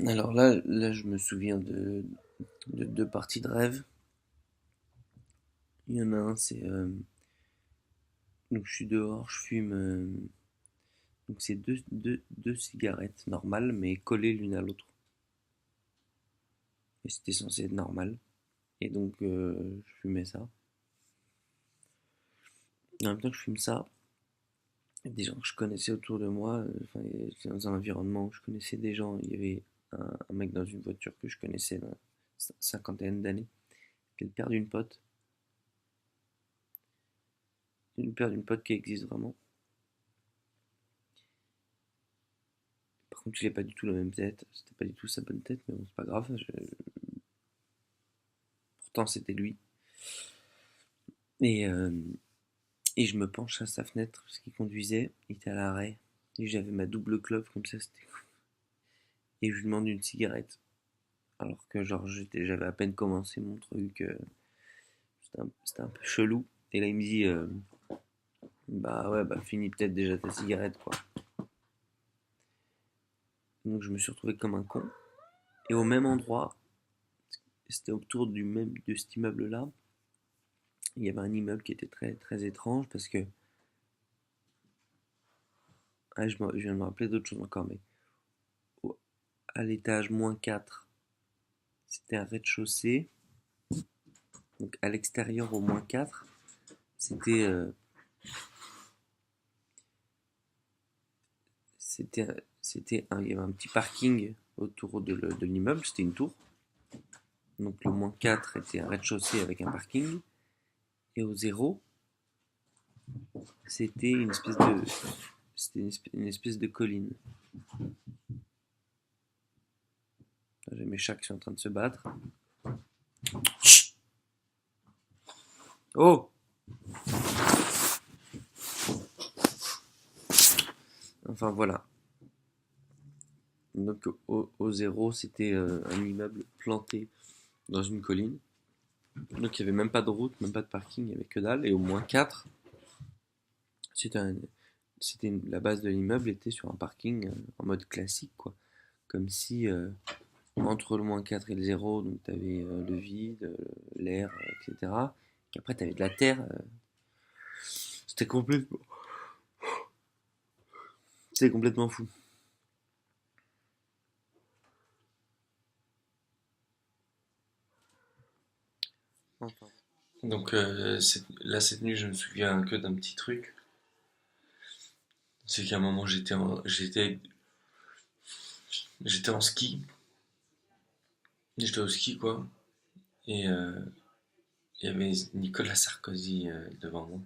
Alors là, je me souviens de deux parties de rêve. Il y en a un, c'est donc je suis dehors, je fume. Donc c'est deux cigarettes normales, mais collées l'une à l'autre. Et c'était censé être normal. Et donc je fumais ça. Et en même temps que je fume ça, il y a des gens que je connaissais autour de moi. Enfin, j'étais dans un environnement où je connaissais des gens. Il y avait un mec dans une voiture que je connaissais dans cinquantaine d'années, qui est le père d'une pote. Le père d'une pote qui existe vraiment. Par contre, il n'avait pas du tout la même tête. C'était pas du tout sa bonne tête, mais bon, c'est pas grave. Pourtant, c'était lui. Et, euh, et je me penche à sa fenêtre parce qu'il conduisait. Il était à l'arrêt. Et j'avais ma double clope comme ça, c'était fou. Et je lui demande une cigarette. Alors que, genre, j'avais à peine commencé mon truc. C'était un peu chelou. Et là, il me dit bah ouais, bah finis peut-être déjà ta cigarette, quoi. Donc, je me suis retrouvé comme un con. Et au même endroit, c'était autour de cet immeuble-là. Il y avait un immeuble qui était très, très étrange parce que ah, je viens de me rappeler d'autres choses encore, mais à l'étage -4, c'était un rez-de-chaussée. Donc à l'extérieur au -4, c'était c'était il y avait un petit parking autour de l'immeuble, c'était une tour. Donc le -4 était un rez-de-chaussée avec un parking. Et au zéro, c'était une espèce de colline. J'ai mes chats qui sont en train de se battre. Oh. Enfin voilà. Donc au zéro, c'était un immeuble planté dans une colline. Donc il n'y avait même pas de route, même pas de parking, il n'y avait que dalle. Et au -4, c'était un, la base de l'immeuble était sur un parking en mode classique, quoi. Comme si entre le -4 et le zéro, donc tu avais le vide, l'air, etc. Qu'après tu avais de la terre. C'était complètement, c'était complètement fou. Enfin. Donc là, cette nuit, je me souviens que d'un petit truc. C'est qu'à un moment, j'étais en ski. J'étais au ski, quoi. Et il y avait Nicolas Sarkozy devant moi,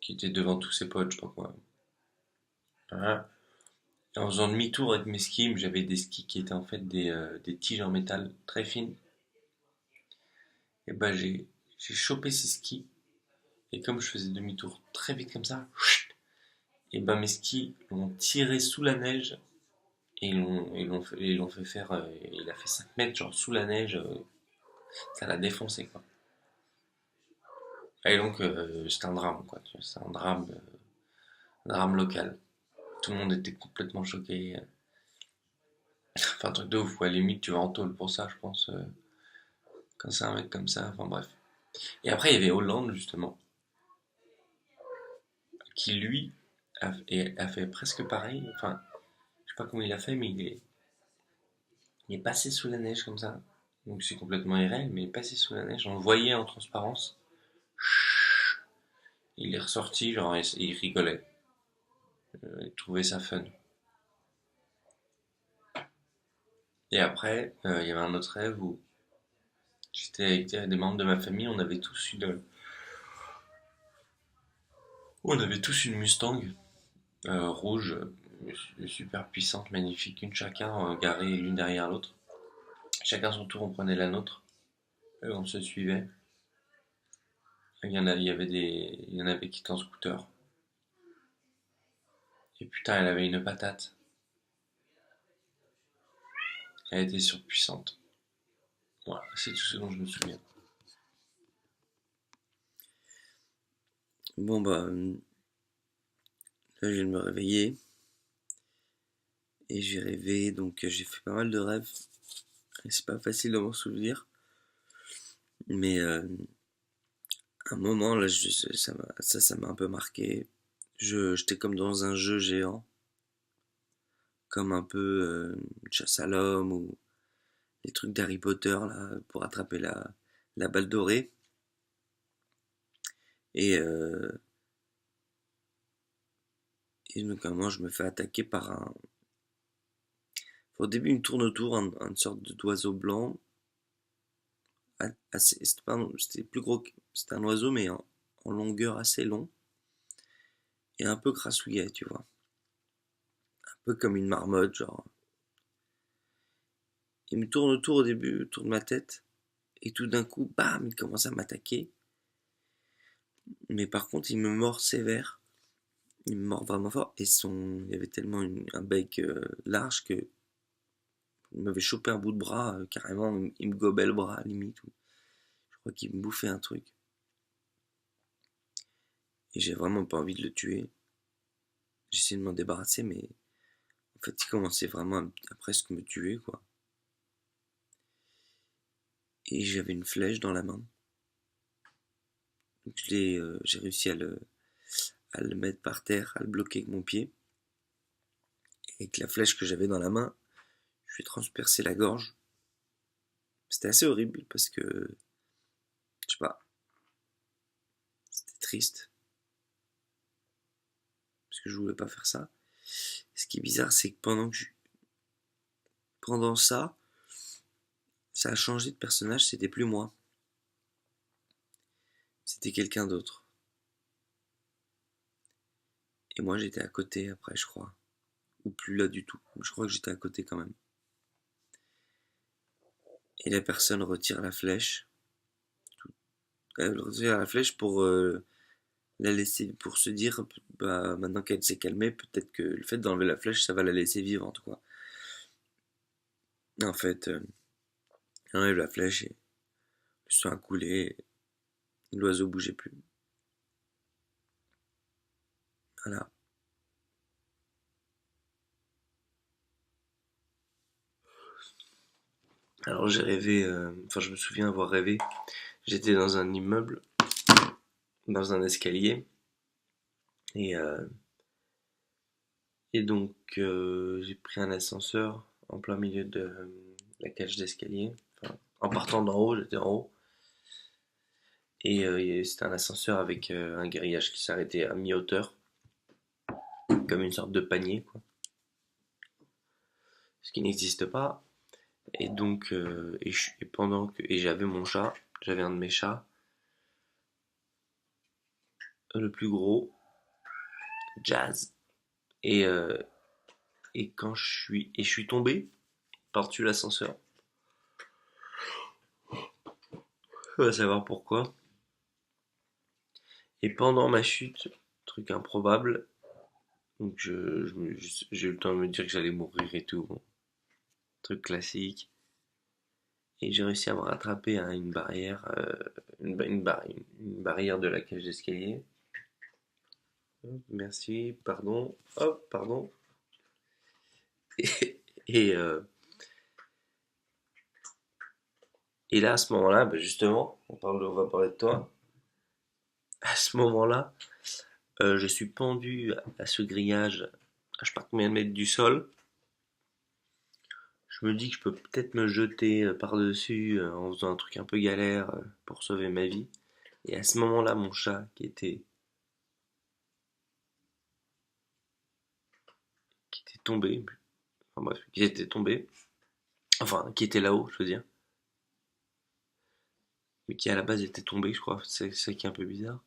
qui était devant tous ses potes, je sais pas quoi. Voilà. Et en faisant demi-tour avec mes skis, j'avais des skis qui étaient en fait des tiges en métal très fines. Et bah j'ai chopé ces skis. Et comme je faisais demi-tour très vite comme ça, et bah mes skis l'ont tiré sous la neige. Et ils l'ont fait faire. Il a fait 5 mètres, genre sous la neige. Ça l'a défoncé, quoi. Et donc, c'était un drame, quoi. C'était un drame local. Tout le monde était complètement choqué. Enfin, un truc de ouf, quoi. Limite, tu vas en tôle pour ça, je pense. Quand c'est un mec comme ça, enfin bref. Et après, il y avait Hollande, justement, qui lui a fait presque pareil. Enfin, je sais pas comment il a fait, mais il est passé sous la neige comme ça. Donc c'est complètement irréel, mais il est passé sous la neige. On le voyait en transparence. Il est ressorti, genre, et il rigolait. Il trouvait ça fun. Et après, il y avait un autre rêve où j'étais avec des membres de ma famille, on avait tous une Mustang rouge, super puissante, magnifique, une chacun, garée l'une derrière l'autre. Chacun son tour, on prenait la nôtre et on se suivait. Il y en avait qui étaient en scooter. Et putain, elle avait une patate. Elle était surpuissante. Voilà, c'est tout ce dont je me souviens. Bon bah, là je viens de me réveiller Et j'ai rêvé, donc j'ai fait pas mal de rêves. Et c'est pas facile de m'en souvenir. Mais un moment, là, ça m'a un peu marqué. J'étais comme dans un jeu géant, comme un peu chasse à l'homme ou les trucs d'Harry Potter, là, pour attraper la balle dorée. Et, euh, et donc, à un moment, je me fais attaquer par un. Au début, il me tourne autour, une sorte d'oiseau blanc. C'était plus gros c'était un oiseau, mais en longueur assez long. Et un peu grassouillet, tu vois. Un peu comme une marmotte, genre. Il me tourne autour au début, autour de ma tête. Et tout d'un coup, bam, il commence à m'attaquer. Mais par contre, il me mord sévère. Il me mord vraiment fort. Et il y avait tellement un bec large que il m'avait chopé un bout de bras, carrément. Il me gobait le bras, limite. Je crois qu'il me bouffait un truc. Et j'ai vraiment pas envie de le tuer. J'essayais de m'en débarrasser, mais en fait, il commençait vraiment à presque me tuer, quoi. Et j'avais une flèche dans la main. Donc j'ai réussi à le mettre par terre, à le bloquer avec mon pied. Et avec la flèche que j'avais dans la main, je lui ai transpercé la gorge. C'était assez horrible parce que, je sais pas, c'était triste. Parce que je voulais pas faire ça. Ce qui est bizarre, c'est que pendant ça a changé de personnage, c'était plus moi. C'était quelqu'un d'autre. Et moi, j'étais à côté après, je crois. Ou plus là du tout. Je crois que j'étais à côté quand même. Et la personne retire la flèche. Elle retire la flèche pour la laisser, pour se dire, bah, maintenant qu'elle s'est calmée, peut-être que le fait d'enlever la flèche, ça va la laisser vivante, quoi. En fait, elle enlève la flèche et le sang a coulé, et l'oiseau bougeait plus. Voilà. Alors j'ai rêvé, enfin je me souviens avoir rêvé, j'étais dans un immeuble, dans un escalier, et, euh, et donc j'ai pris un ascenseur en plein milieu de la cage d'escalier, enfin, en partant d'en haut, j'étais en haut, et c'était un ascenseur avec un grillage qui s'arrêtait à mi-hauteur, comme une sorte de panier, quoi, ce qui n'existe pas. Et donc, et j'avais mon chat, j'avais un de mes chats, le plus gros, Jazz. Et, euh, je suis tombé par-dessus l'ascenseur. On va savoir pourquoi. Et pendant ma chute, truc improbable, donc j'ai eu le temps de me dire que j'allais mourir et tout, bon, truc classique. Et j'ai réussi à me rattraper à une barrière, une barrière de la cage d'escalier. Merci, pardon, hop, pardon. Et, et, euh, et là, à ce moment-là, bah justement, on va parler de toi. À ce moment-là, je suis pendu à ce grillage, à je sais pas combien de mètres du sol. Je me dis que je peux peut-être me jeter par-dessus en faisant un truc un peu galère pour sauver ma vie. Et à ce moment-là, mon chat qui était tombé, enfin bref, qui était tombé, enfin qui était là-haut, je veux dire, mais qui à la base était tombé, je crois. C'est ça qui est un peu bizarre.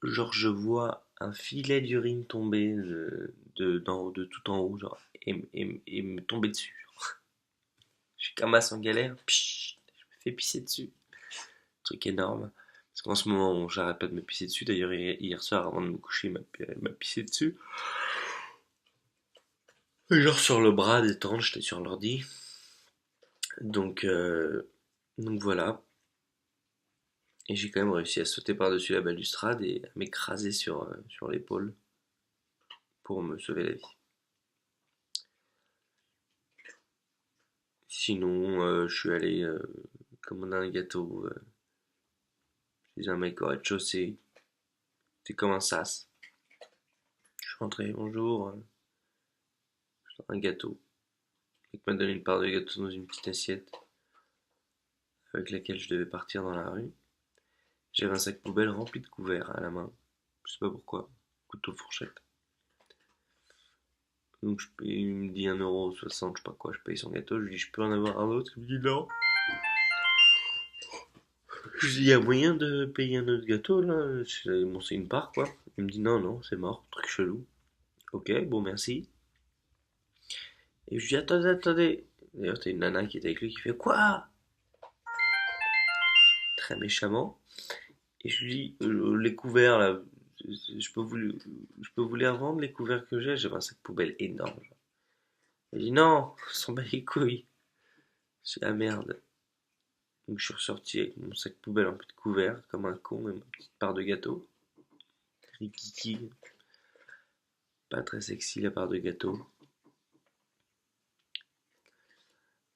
Genre, je vois un filet d'urine tomber de tout en haut, genre, et me tomber dessus. Je suis comme en galère, je me fais pisser dessus. Truc énorme. Parce qu'en ce moment, j'arrête pas de me pisser dessus. D'ailleurs, hier soir, avant de me coucher, il m'a pissé dessus. Et genre sur le bras détente, j'étais sur l'ordi. Donc, euh, donc voilà. Et j'ai quand même réussi à sauter par-dessus la balustrade et à m'écraser sur l'épaule pour me sauver la vie. Sinon, je suis allé commander un gâteau chez un mec au rez-de-chaussée. C'était comme un sas. Je suis rentré, bonjour, un gâteau. Il m'a donné une part de gâteau dans une petite assiette avec laquelle je devais partir dans la rue. J'avais un sac poubelle rempli de couverts à la main. Je sais pas pourquoi. Couteau fourchette. Donc il me dit 1,60€, je sais pas quoi, je paye son gâteau. Je lui dis je peux en avoir un autre. Il me dit non. Je lui dis il y a moyen de payer un autre gâteau là. Bon, c'est une part quoi. Il me dit non, non, c'est mort, truc chelou. Ok, bon merci. Et je lui dis attendez, attendez. D'ailleurs, t'as une nana qui était avec lui qui fait quoi? Très méchamment. Et je lui dis les couverts là, je peux vous, je peux vous les revendre les couverts que j'ai. J'avais un sac poubelle énorme. Il dit non, on s'en bat les couilles. C'est la merde. Donc je suis ressorti avec mon sac poubelle en plus de couverts, comme un con, et ma petite part de gâteau. Rikiki. Pas très sexy la part de gâteau.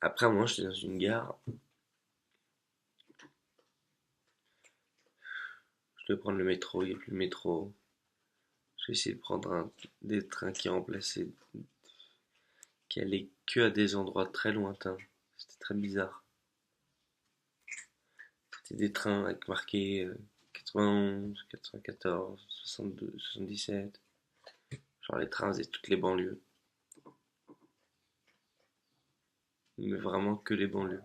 Après, moi, j'étais dans une gare. Je devais prendre le métro, il n'y a plus de métro. J'ai essayé de prendre des trains qui remplaçaient, qui allaient que à des endroits très lointains. C'était très bizarre. C'était des trains avec marqué 91, 94, 62, 77. Genre les trains faisaient toutes les banlieues. Mais vraiment que les banlieues.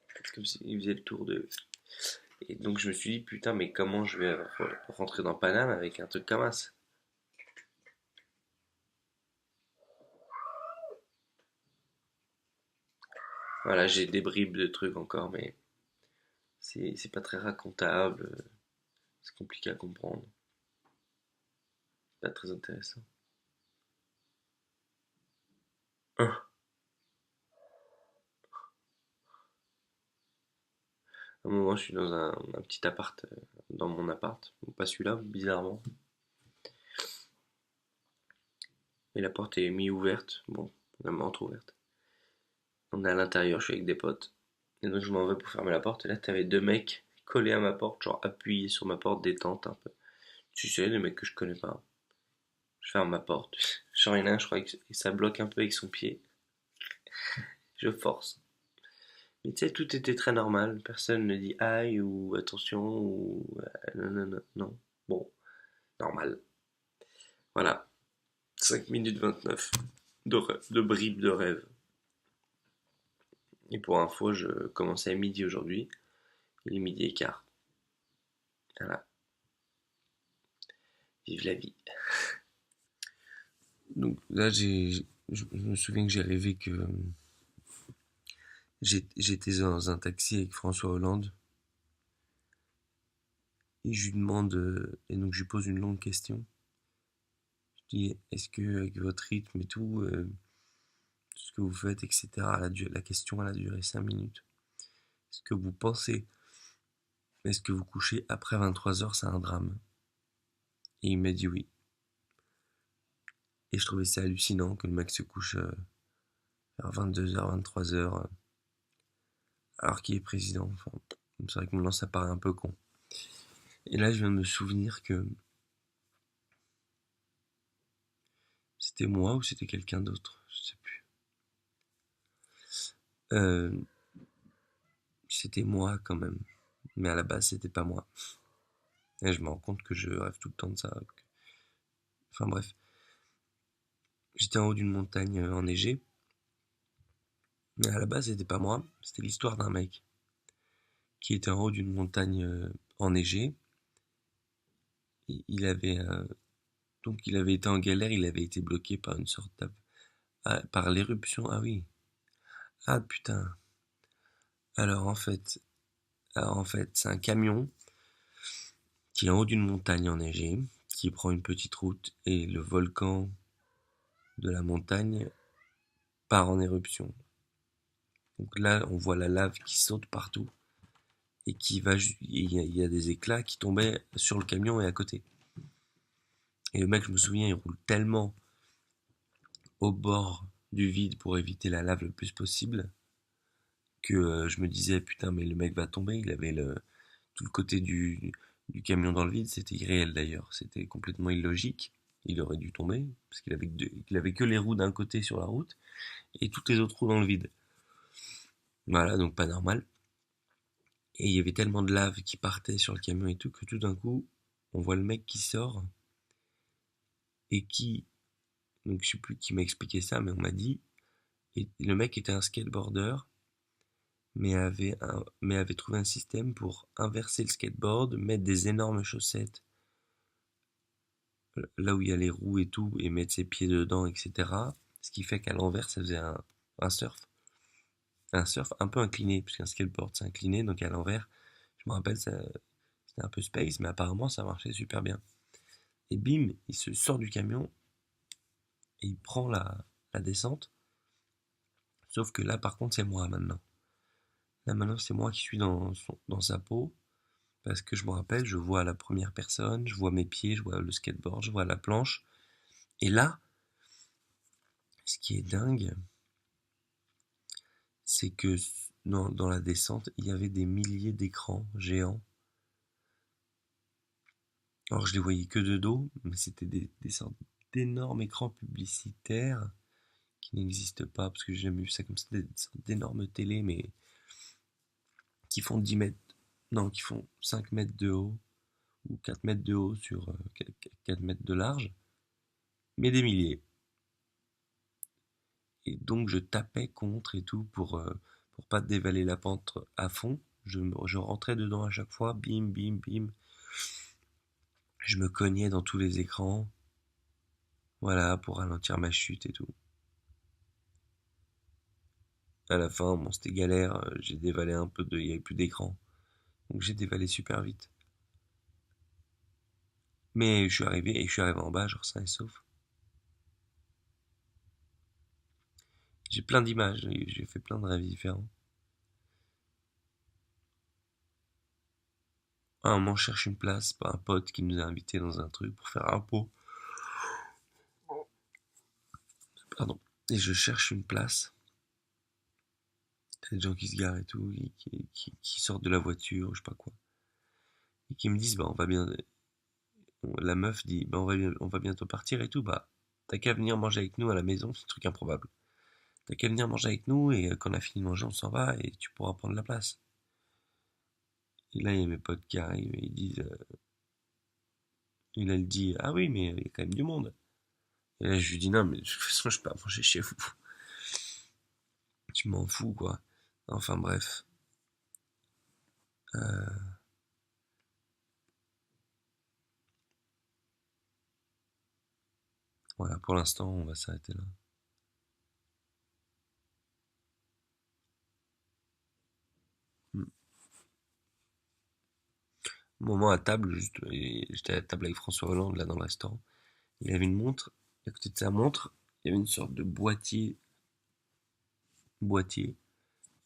C'est comme s'ils faisaient le tour de... Et donc je me suis dit, putain, mais comment je vais rentrer dans Paname avec un truc comme ça? Voilà, j'ai des bribes de trucs encore, mais c'est pas très racontable, c'est compliqué à comprendre, pas très intéressant. À un moment, je suis dans un petit appart, dans mon appart, bon, pas celui-là, bizarrement, et la porte est mi-ouverte, bon, vraiment entre-ouverte. On est à l'intérieur, je suis avec des potes, et donc je m'en vais pour fermer la porte, et là, t'avais deux mecs collés à ma porte, genre appuyés sur ma porte, détente un peu. Tu sais, des mecs que je connais pas. Je ferme ma porte. Genre, il y en a un, je crois que ça bloque un peu avec son pied. Je force. Mais tu sais, tout était très normal. Personne ne dit aïe ou attention ou non, non, non, non. Bon, normal. Voilà. 5 minutes 29 de bribes de rêve. Et pour info, je commençais à midi aujourd'hui. Il est midi et quart. Voilà. Vive la vie. Donc là, je me souviens que j'ai rêvé que j'étais dans un taxi avec François Hollande. Et je lui demande, et donc je lui pose une longue question. Je dis, est-ce que avec votre rythme et tout, tout ce que vous faites, etc., la question elle a duré 5 minutes. Est-ce que vous pensez, est-ce que vous couchez après 23h, c'est un drame? Et il m'a dit oui. Et je trouvais ça hallucinant que le mec se couche vers 22h, 23h, alors qu'il est président. Enfin, c'est vrai que maintenant ça paraît un peu con. Et là, je viens de me souvenir que c'était moi ou c'était quelqu'un d'autre, je sais plus. Euh, C'était moi quand même. Mais à la base, c'était pas moi. Et je me rends compte que je rêve tout le temps de ça. Enfin bref. J'étais en haut d'une montagne enneigée. Mais à la base, c'était pas moi. C'était l'histoire d'un mec qui était en haut d'une montagne enneigée. Il avait donc il avait été en galère. Il avait été bloqué par une sorte par l'éruption. Ah oui. Ah putain. Alors en fait, c'est un camion qui est en haut d'une montagne enneigée, qui prend une petite route et le volcan de la montagne part en éruption. Donc là, on voit la lave qui saute partout et qui va, il y a des éclats qui tombaient sur le camion et à côté. Et le mec, je me souviens, il roule tellement au bord du vide pour éviter la lave le plus possible, que je me disais putain mais le mec va tomber, il avait tout le côté du camion dans le vide, c'était irréel d'ailleurs, c'était complètement illogique, il aurait dû tomber, parce qu'il avait que les roues d'un côté sur la route, et toutes les autres roues dans le vide. Voilà, donc pas normal. Et il y avait tellement de lave qui partait sur le camion et tout, que tout d'un coup, on voit le mec qui sort, et donc je sais plus qui m'a expliqué ça, mais on m'a dit, et le mec était un skateboarder, mais avait trouvé un système pour inverser le skateboard, mettre des énormes chaussettes là où il y a les roues et tout, et mettre ses pieds dedans, etc. Ce qui fait qu'à l'envers, ça faisait un surf. Un surf un peu incliné, puisqu'un skateboard c'est incliné, donc à l'envers, je me rappelle, c'était un peu space, mais apparemment ça marchait super bien. Et bim, il se sort du camion, et il prend la descente, sauf que là par contre c'est moi maintenant. Là maintenant c'est moi qui suis dans sa peau, parce que je me rappelle, je vois la première personne, je vois mes pieds, je vois le skateboard, je vois la planche. Et là, ce qui est dingue, c'est que dans la descente, il y avait des milliers d'écrans géants. Alors je les voyais que de dos, mais c'était des sortes d'énormes écrans publicitaires qui n'existent pas, parce que j'ai jamais vu ça comme ça, des sortes d'énormes télés, mais qui font 10 mètres, non, qui font 5 mètres de haut, ou 4 mètres de haut sur 4 mètres de large, mais des milliers. Et donc je tapais contre et tout pour pas dévaler la pente à fond. Je rentrais dedans à chaque fois, bim, bim, bim. Je me cognais dans tous les écrans, voilà, pour ralentir ma chute et tout. À la fin, bon, c'était galère, j'ai dévalé un peu il y avait plus d'écran. Donc j'ai dévalé super vite. Mais je suis arrivé en bas, genre sain et sauf. J'ai plein d'images, j'ai fait plein de rêves différents. À un moment, je cherche une place, par un pote qui nous a invités dans un truc pour faire un pot. Pardon. Et je cherche une place. T'as des gens qui se garent et tout, et qui sortent de la voiture, je sais pas quoi. Et qui me disent, bah on va bien. La meuf dit, bah on va bientôt partir et tout, bah t'as qu'à venir manger avec nous à la maison, c'est un truc improbable. T'as qu'à venir manger avec nous et quand on a fini de manger, on s'en va et tu pourras prendre la place. Et là, il y a mes potes qui arrivent et ils disent, et là, elle dit, ah oui, mais il y a quand même du monde. Et là, je lui dis, non, mais de toute façon, je peux pas manger chez vous. Tu m'en fous, quoi. Enfin, bref. Euh, voilà, pour l'instant, on va s'arrêter là. Hmm. Moment à table, juste, j'étais à table avec François Hollande, là, dans le restaurant. Il avait une montre. À côté de sa montre, il y avait une sorte de boîtier.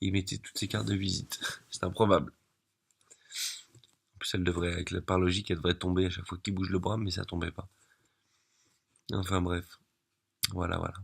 Il mettait toutes ses cartes de visite. C'est improbable. En plus, elle devrait, par logique, elle devrait tomber à chaque fois qu'il bouge le bras, mais ça tombait pas. Enfin bref. Voilà, voilà.